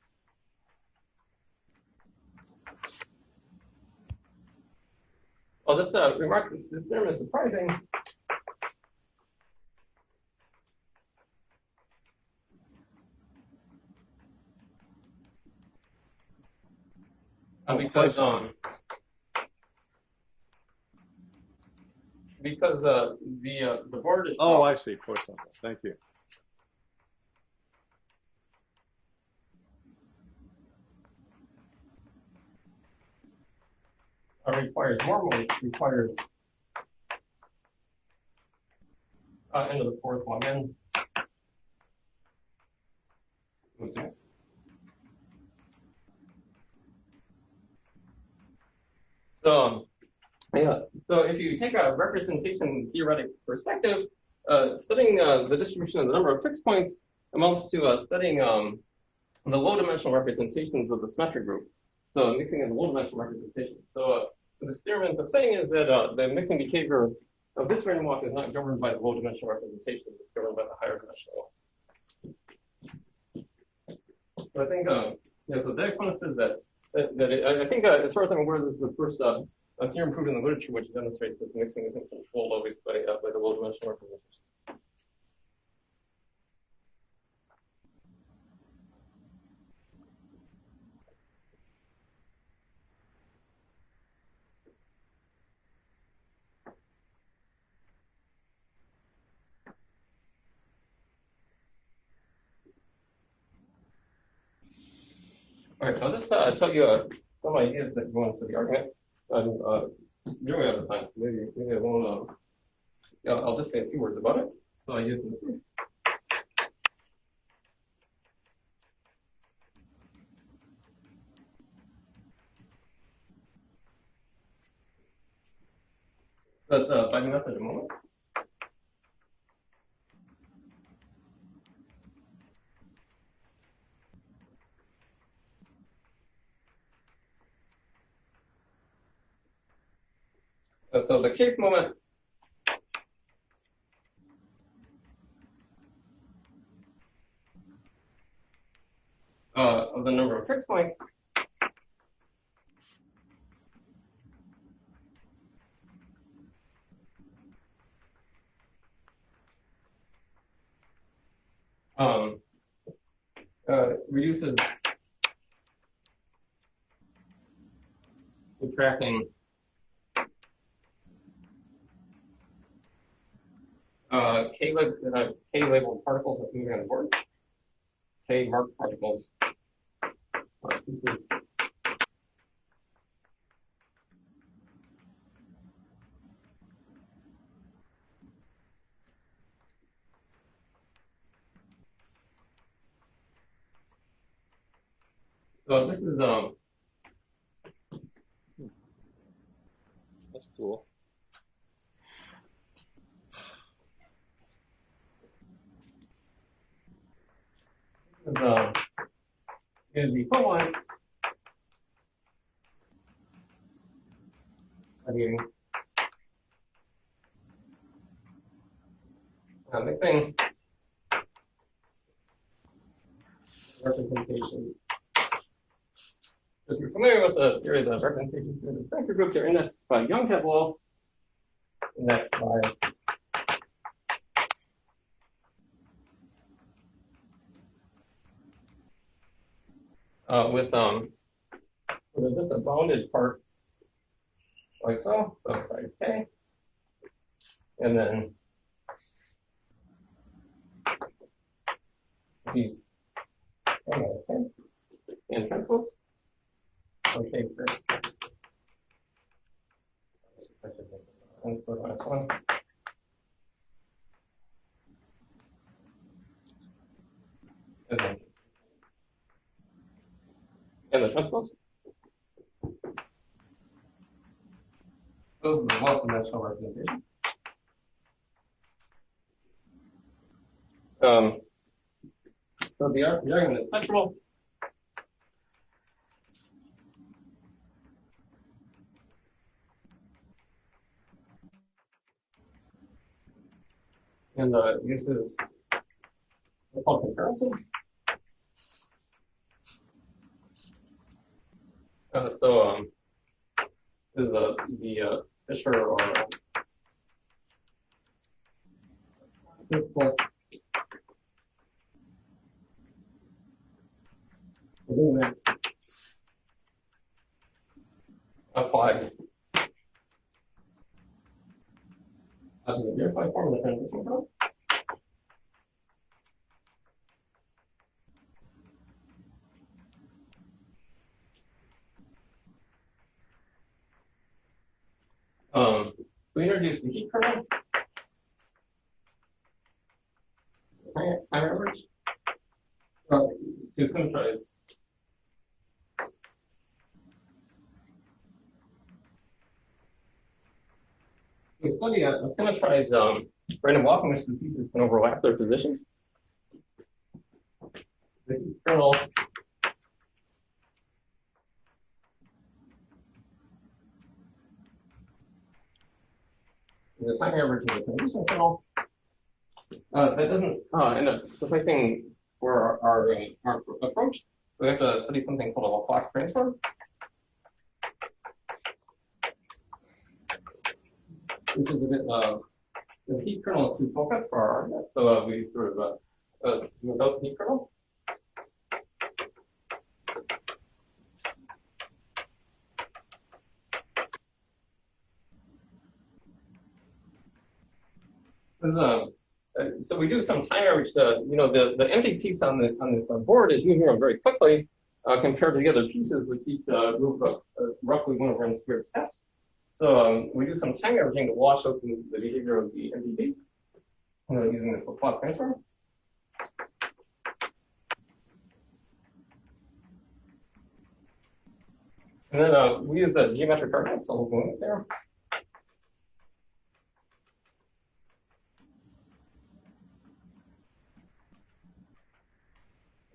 Speaker 1: I'll just remark that this term is surprising. Because the board is.
Speaker 2: Oh, I see. Poisson. Thank you.
Speaker 1: Normally requires n to the 4th log n. So yeah. So if you take a representation theoretic perspective, studying the distribution of the number of fixed points amounts to studying the low-dimensional representations of the symmetric group. So mixing is a low-dimensional representation. So what this theorem ends up saying is that the mixing behavior of this random walk is not governed by the low-dimensional representation; it's governed by the higher dimensional ones. So I think, yeah. So that kind of says that I think, as far as I'm aware, this is the first theorem proved in the literature which demonstrates that the mixing isn't controlled always by the low-dimensional representations. All right, so I'll just tell you some ideas that go into the argument. I'm really out of time. Maybe I won't. Yeah, I'll just say a few words about it. So I use in the proof. That's backing up in a moment. So the kth moment of the number of fixed points reduces subtracting K-labeled particles that moving on the board, K-marked particles. This is so this is
Speaker 2: that's cool.
Speaker 1: Is the equivalent mixing representations. If you're familiar with the theory of the representation in the vector group, they're indexed by Young Wall, indexed by with just a bounded part like so size K, and then these K and transpose. Okay, great. Transpose minus 1. And the transpose. Those are the most dimensional representations. So the argument is spectral. And this is called comparison. So this is the Fisher or principles limits applied to the verified form of the transition code. We introduced the heat kernel, time average, to symmetrize we study a symmetrized random walk in which the pieces can overlap their position. The heat kernel time average of the condition kernel. That doesn't end up sufficing for our approach. We have to study something called a Laplace transform, which is a bit, the heat kernel is too focused for our argument, so we sort of smooth out the heat kernel. This is so we do some time average to, the empty piece on this board is moving around very quickly compared to the other pieces, which each move roughly 1 over n squared steps. So we do some time averaging to wash out the behavior of the empty piece using this Laplace transform. And then we use a geometric argument, so we'll go in there.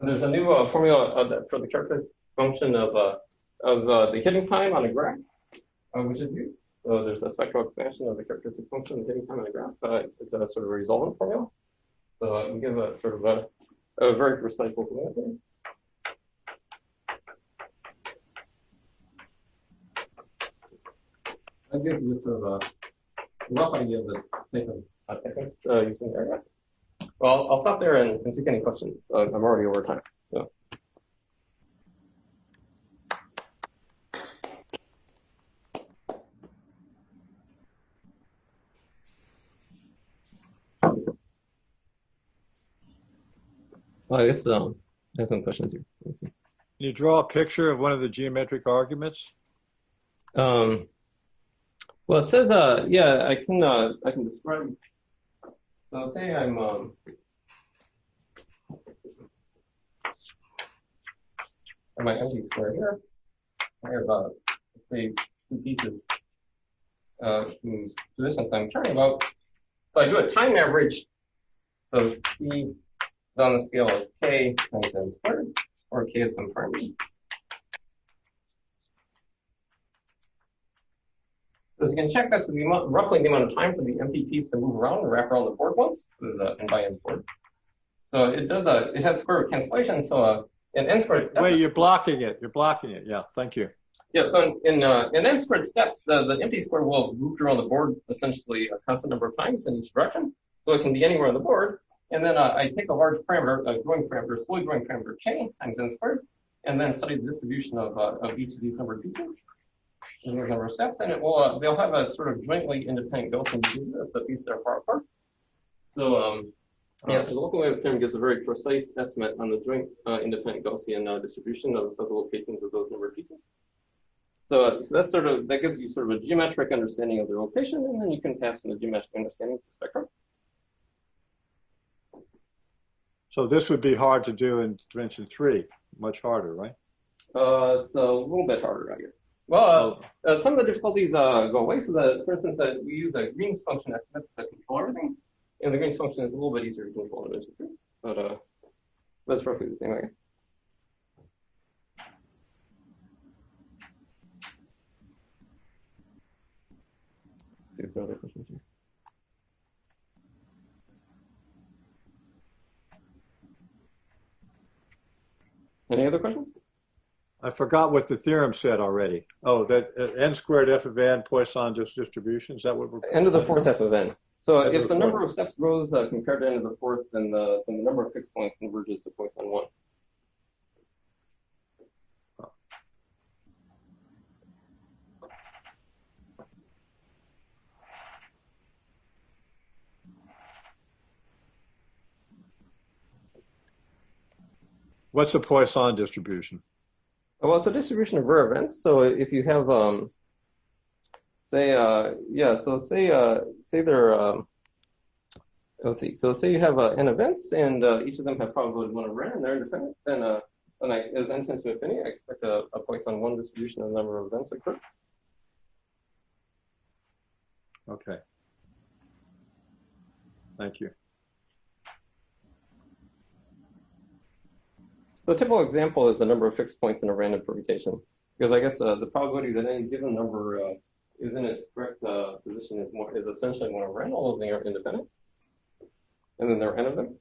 Speaker 1: And there's a new formula for the characteristic function of the hitting time on a graph, which is used. So there's a spectral expansion of the characteristic function of the hitting time on a graph. It's a sort of a resolvent formula. So we give a sort of a very precise local limit. That gives you sort of a rough idea of the type of techniques using the area. Well, I'll stop there and take any questions. I'm already over time. So. Well, I guess I have some questions here. Let's see.
Speaker 2: Can you draw a picture of one of the geometric arguments?
Speaker 1: Well, it says, yeah, I can describe. So say I'm my empty square here. I have let's say 2 pieces whose positions I'm caring about. So I do a time average. So C is on the scale of k times n squared, or k is some prime. As you can check, that's roughly the amount of time for the empty piece to move around and wrap around the board once. This is an n by n board. So it does it has square root cancellation. So in n squared steps.
Speaker 2: Wait, you're blocking it. You're blocking it. Yeah, thank you.
Speaker 1: Yeah. So in n squared steps, the empty square will move around the board essentially a constant number of times in each direction. So it can be anywhere on the board. And then I take a large parameter, a growing parameter, slowly growing parameter k times n squared, and then study the distribution of each of these numbered pieces. And there's a number of steps, and it will they'll have a sort of jointly independent Gaussian behavior if the pieces are far apart. So yeah, the local wave theorem gives a very precise estimate on the joint independent Gaussian distribution of the locations of those numbered pieces. So that's that gives you sort of a geometric understanding of the rotation, and then you can pass from the geometric understanding to the spectrum.
Speaker 2: So this would be hard to do in dimension 3, much harder, right?
Speaker 1: It's a little bit harder, I guess. Well, some of the difficulties go away. So that, for instance, we use a Green's function estimate to control everything. And the Green's function is a little bit easier to control in dimension 3. But that's roughly the same way. Let's see if there are other questions here. Any other questions?
Speaker 2: I forgot what the theorem said already. Oh, that n squared f of n Poisson distribution. Is that what we're?
Speaker 1: N to the 4th f of n. So if the number of steps grows compared to n to the 4th, then the number of fixed points converges to Poisson 1.
Speaker 2: What's the Poisson distribution?
Speaker 1: Well, it's a distribution of rare events. So if you have, say there, let's see. So say you have n events, and each of them have probability 1 over n, and they're independent. Then, as n tends to infinity, I expect a Poisson 1 distribution of the number of events occur.
Speaker 2: Okay. Thank you.
Speaker 1: The typical example is the number of fixed points in a random permutation, because I guess the probability that any given number in its correct position is essentially more random, all of them are independent, and then there are n of them.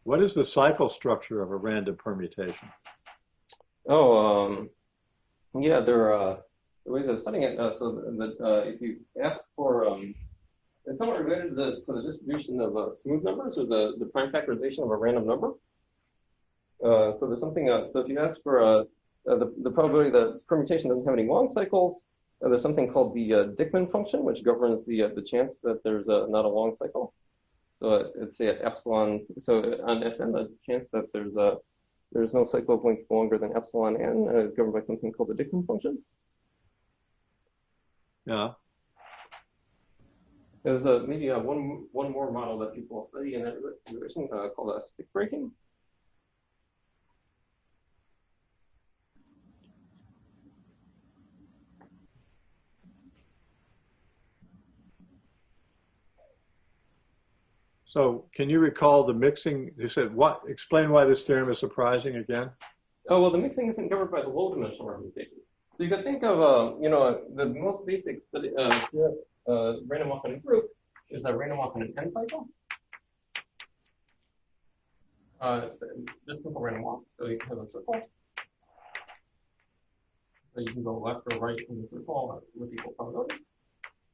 Speaker 2: What is the cycle structure of a random permutation?
Speaker 1: Oh, yeah, there are ways of studying it. If you ask for, it's somewhat related to the distribution of smooth numbers or the prime factorization of a random number. So there's something, so if you ask for the probability that permutation doesn't have any long cycles, there's something called the Dickman function, which governs the chance that there's not a long cycle. So it's say at epsilon, so on Sn, the chance that there's no cycle of length longer than epsilon n is governed by something called the Dickman function.
Speaker 2: Yeah.
Speaker 1: There's maybe one more model that people study in that direction called stick breaking.
Speaker 2: So can you recall the mixing? You said what? Explain why this theorem is surprising again.
Speaker 1: Oh, well, the mixing isn't covered by the low-dimensional representation. So you could think of, the most basic study, random walk in a group is a random walk in an n cycle. It's just simple random walk. So you can have a circle. So you can go left or right in the circle with equal probability.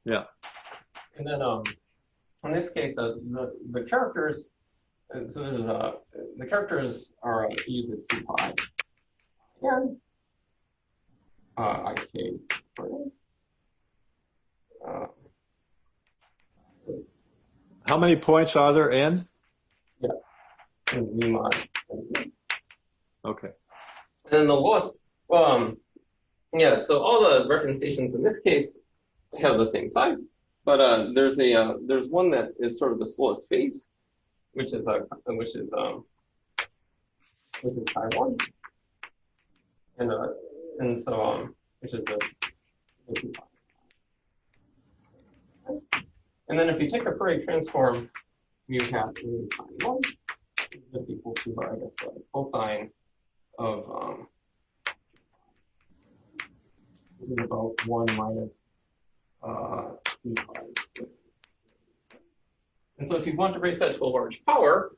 Speaker 2: Yeah.
Speaker 1: And then in this case, the characters, so this is, the characters are e to 2 pi n ik for n.
Speaker 2: How many points are there in?
Speaker 1: Yeah, z mod.
Speaker 2: Okay.
Speaker 1: And then the lowest, yeah, so all the representations in this case have the same size, but there's one that is sort of the slowest phase, which is pi 1, and so which is just. And then if you take the Fourier transform, you have pi 1 is equal to, I guess, cosine of this is about 1 minus 2 pi. And so if you want to raise that to a large power,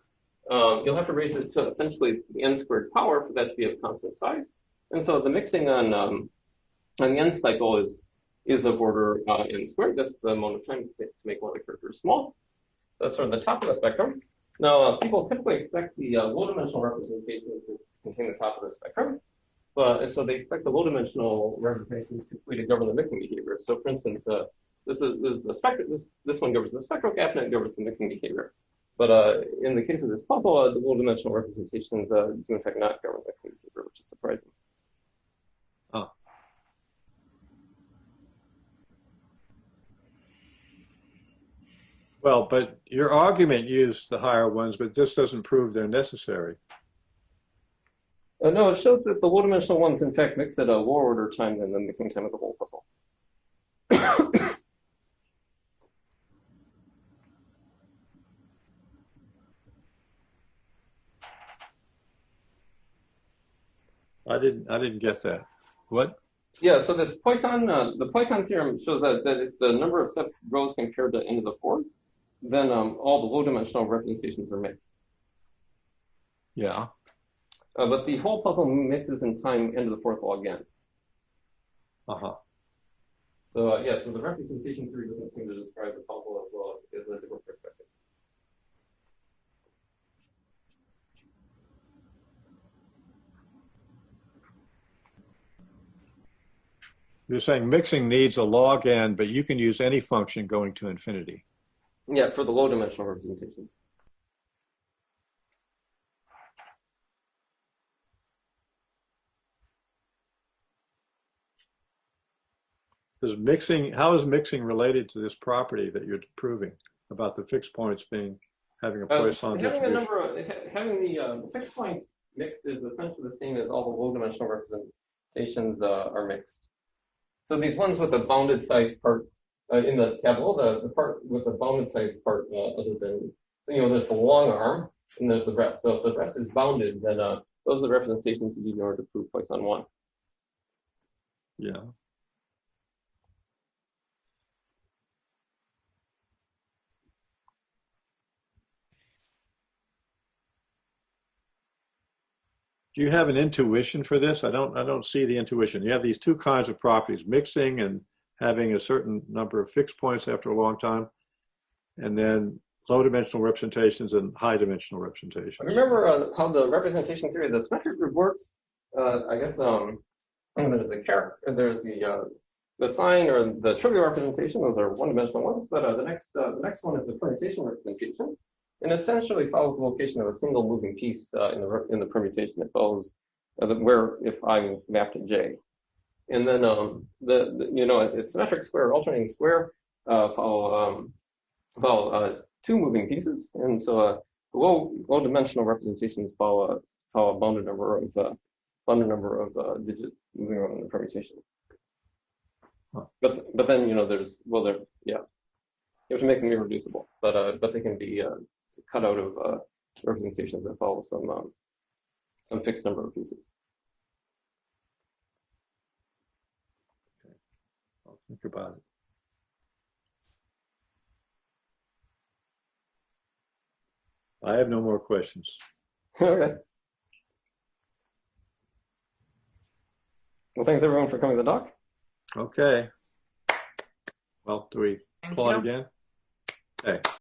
Speaker 1: you'll have to raise it to essentially to the n squared power for that to be of constant size. And so the mixing on the n cycle is of order n squared. That's the amount of time to make one of the characters small. That's sort of the top of the spectrum. Now, people typically expect the low-dimensional representation to contain the top of the spectrum. But so they expect the low-dimensional representations typically to govern the mixing behavior. So, for instance, this is the spectrum. This one governs the spectral gap, and it governs the mixing behavior. But in the case of this puzzle, the low-dimensional representations do in fact not govern the mixing behavior, which is surprising.
Speaker 2: Oh. Well, but your argument used the higher ones, but this doesn't prove they're necessary.
Speaker 1: No, it shows that the low-dimensional ones, in fact, mix at a lower order time than the mixing time of the whole puzzle.
Speaker 2: I didn't get that. What?
Speaker 1: Yeah, so this Poisson, the Poisson theorem shows that if the number of steps grows compared to n to the fourth, then all the low-dimensional representations are mixed.
Speaker 2: Yeah.
Speaker 1: But the whole puzzle mixes in time n to the fourth log n.
Speaker 2: Uh-huh.
Speaker 1: So yeah, so the representation theory doesn't seem to describe the puzzle as well as the different perspective.
Speaker 2: You're saying mixing needs a log n, but you can use any function going to infinity.
Speaker 1: Yeah, for the low-dimensional representation.
Speaker 2: How is mixing related to this property that you're proving about the fixed points having a Poisson distribution?
Speaker 1: Having the fixed points mixed is essentially the same as all the low-dimensional representations are mixed. So these ones with the bounded size part in the tableau, the part with the bounded size part, other than, there's the long arm, and there's the rest. So if the rest is bounded, then those are the representations you need in order to prove Poisson 1.
Speaker 2: Yeah. Do you have an intuition for this? I don't see the intuition. You have these two kinds of properties, mixing and having a certain number of fixed points after a long time, and then low dimensional representations and high dimensional representations.
Speaker 1: Remember how the representation theory of the symmetric group works? I guess there's the character, there's the sign or the trivial representation. Those are one-dimensional ones. But the next one is the permutation representation, and essentially follows the location of a single moving piece in the permutation. It follows where if I'm mapped to J, and then it's symmetric square, alternating square follow two moving pieces, and so low dimensional representations follow a bounded number of digits moving around in the permutation. Huh. But then you have to make them irreducible, but they can be cut out of representations that follow some fixed number of pieces.
Speaker 2: Okay, I'll think about it. I have no more questions.
Speaker 1: Okay. Well, thanks everyone for coming to the talk.
Speaker 2: Okay. Well, do we applaud again? Okay.